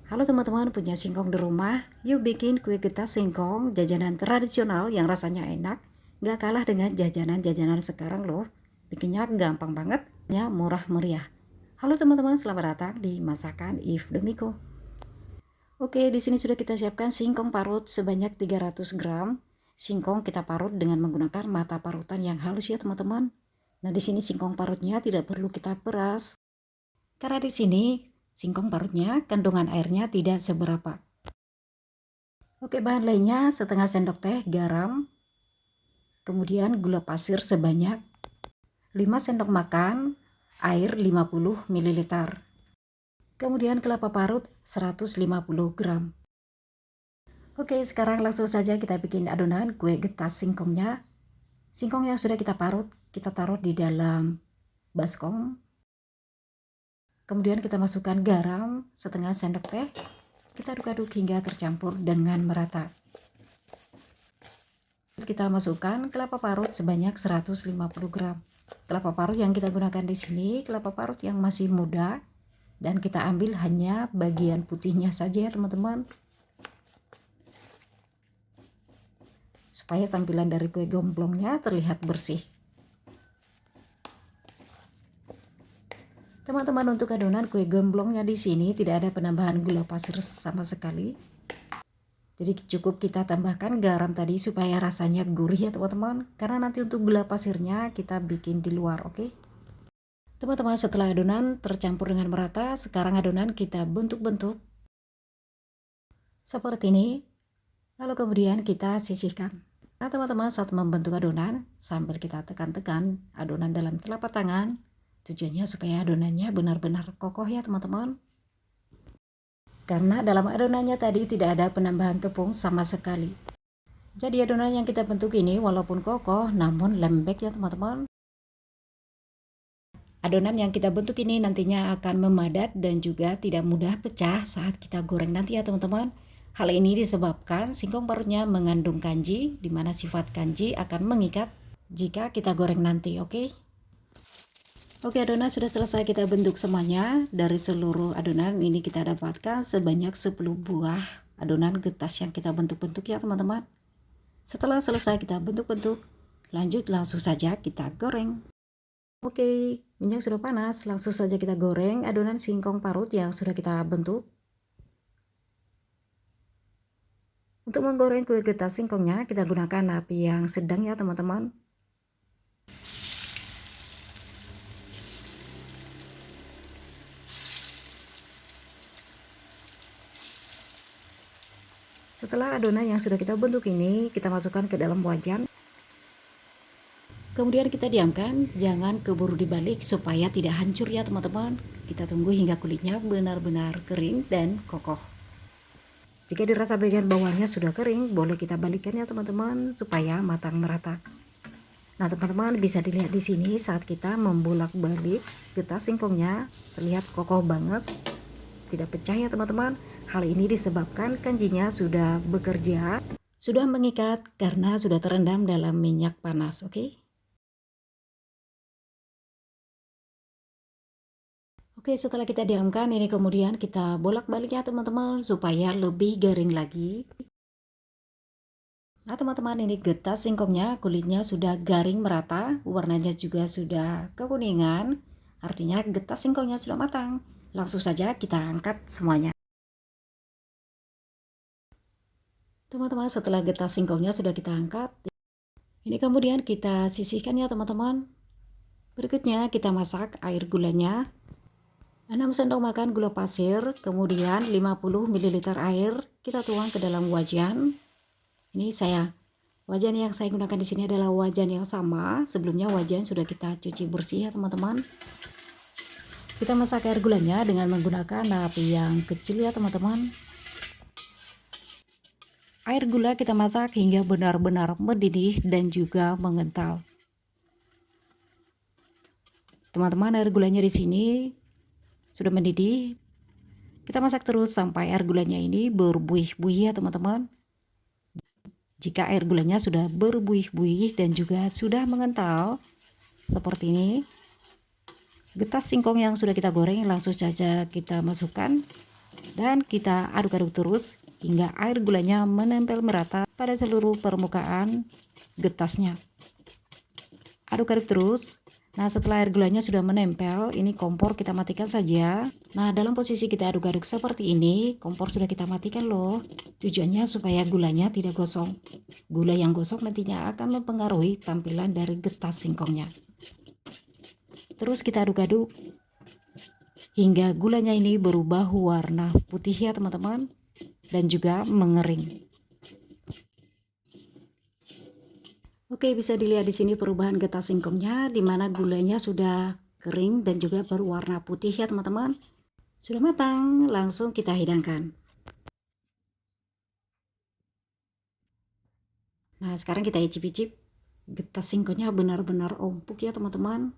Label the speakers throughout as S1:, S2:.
S1: Halo teman-teman, punya singkong di rumah? Yuk bikin kue getas singkong, jajanan tradisional yang rasanya enak. Gak kalah dengan jajanan-jajanan sekarang loh. Bikinnya gampang banget, ya murah meriah. Halo teman-teman, selamat datang di Masakan If Demiko. Oke, di sini sudah kita siapkan singkong parut sebanyak 300 gram. Singkong kita parut dengan menggunakan mata parutan yang halus ya teman-teman. Nah, di sini singkong parutnya tidak perlu kita peras. Karena di sini singkong parutnya kandungan airnya tidak seberapa. Oke, bahan lainnya setengah sendok teh garam, kemudian gula pasir sebanyak 5 sendok makan, air 50 ml, kemudian kelapa parut 150 gram. Oke, sekarang langsung saja kita bikin adonan kue getas singkongnya. Singkong yang sudah kita parut, kita taruh di dalam baskom. Kemudian kita masukkan garam setengah sendok teh. Kita aduk-aduk hingga tercampur dengan merata. Kita masukkan kelapa parut sebanyak 150 gram. Kelapa parut yang kita gunakan di sini kelapa parut yang masih muda, dan kita ambil hanya bagian putihnya saja ya teman-teman, supaya tampilan dari kue gomblongnya terlihat bersih. Teman-teman, untuk adonan kue gemblongnya di sini tidak ada penambahan gula pasir sama sekali. Jadi cukup kita tambahkan garam tadi supaya rasanya gurih ya teman-teman. Karena nanti untuk gula pasirnya kita bikin di luar, oke? Teman-teman, setelah adonan tercampur dengan merata, sekarang adonan kita bentuk-bentuk seperti ini. Lalu kemudian kita sisihkan. Nah teman-teman, saat membentuk adonan sambil kita tekan-tekan adonan dalam telapak tangan, tujuannya supaya adonannya benar-benar kokoh ya teman-teman. Karena dalam adonannya tadi tidak ada penambahan tepung sama sekali. Jadi adonan yang kita bentuk ini walaupun kokoh namun lembek ya teman-teman. Adonan yang kita bentuk ini nantinya akan memadat dan juga tidak mudah pecah saat kita goreng nanti ya teman-teman. Hal ini disebabkan singkong parutnya mengandung kanji, di mana sifat kanji akan mengikat jika kita goreng nanti, oke? Oke, adonan sudah selesai kita bentuk semuanya. Dari seluruh adonan ini kita dapatkan sebanyak 10 buah adonan getas yang kita bentuk-bentuk ya teman-teman. Setelah selesai kita bentuk-bentuk, lanjut langsung saja kita goreng. Oke, minyak sudah panas, langsung saja kita goreng adonan singkong parut yang sudah kita bentuk. Untuk menggoreng kue getas singkongnya kita gunakan api yang sedang ya teman-teman. Setelah adonan yang sudah kita bentuk ini kita masukkan ke dalam wajan. Kemudian kita diamkan, jangan keburu dibalik supaya tidak hancur ya teman-teman. Kita tunggu hingga kulitnya benar-benar kering dan kokoh. Jika dirasa bagian bawahnya sudah kering, boleh kita balikkan ya teman-teman supaya matang merata. Nah teman-teman, bisa dilihat di sini saat kita membolak-balik getas singkongnya terlihat kokoh banget, tidak pecah ya teman-teman. Hal ini disebabkan kanjinya sudah bekerja, sudah mengikat karena sudah terendam dalam minyak panas, oke? Oke, setelah kita diamkan ini kemudian kita bolak-balik ya teman-teman supaya lebih garing lagi. Nah teman-teman, ini getas singkongnya kulitnya sudah garing merata, warnanya juga sudah kekuningan, artinya getas singkongnya sudah matang. Langsung saja kita angkat semuanya. Teman-teman, setelah getas singkongnya sudah kita angkat, ini kemudian kita sisihkan ya teman-teman. Berikutnya kita masak air gulanya. 6 sendok makan gula pasir, kemudian 50 ml air kita tuang ke dalam wajan. Ini wajan yang saya gunakan di sini adalah wajan yang sama. Sebelumnya wajan sudah kita cuci bersih ya teman-teman. Kita masak air gulanya dengan menggunakan api yang kecil ya teman-teman. Air gula kita masak hingga benar-benar mendidih dan juga mengental. Teman-teman, air gulanya di sini sudah mendidih. Kita masak terus sampai air gulanya ini berbuih-buih ya teman-teman. Jika air gulanya sudah berbuih-buih dan juga sudah mengental seperti ini, getas singkong yang sudah kita goreng langsung saja kita masukkan. Dan kita aduk-aduk terus hingga air gulanya menempel merata pada seluruh permukaan getasnya. Aduk-aduk terus. Nah, setelah air gulanya sudah menempel, ini kompor kita matikan saja. Nah, dalam posisi kita aduk-aduk seperti ini, kompor sudah kita matikan loh. Tujuannya supaya gulanya tidak gosong. Gula yang gosong nantinya akan mempengaruhi tampilan dari getas singkongnya. Terus kita aduk-aduk hingga gulanya ini berubah warna putih ya teman-teman, dan juga mengering. Oke, bisa dilihat di sini perubahan getas singkongnya, di mana gulanya sudah kering dan juga berwarna putih ya teman-teman. Sudah matang, langsung kita hidangkan. Nah, sekarang kita icip-icip. Getas singkongnya benar-benar empuk ya teman-teman.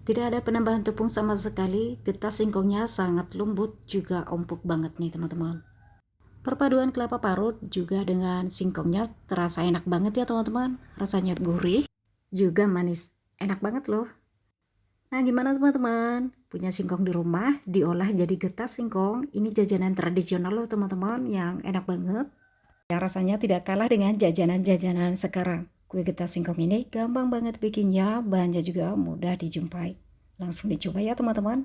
S1: Tidak ada penambahan tepung sama sekali. Getas singkongnya sangat lembut, juga empuk banget nih teman-teman. Perpaduan kelapa parut juga dengan singkongnya terasa enak banget ya teman-teman. Rasanya gurih, juga manis. Enak banget loh. Nah, gimana teman-teman? Punya singkong di rumah, diolah jadi getas singkong. Ini jajanan tradisional loh teman-teman, yang enak banget. Yang rasanya tidak kalah dengan jajanan-jajanan sekarang. Kue getas singkong ini gampang banget bikinnya, bahannya juga mudah dijumpai. Langsung dicoba ya teman-teman.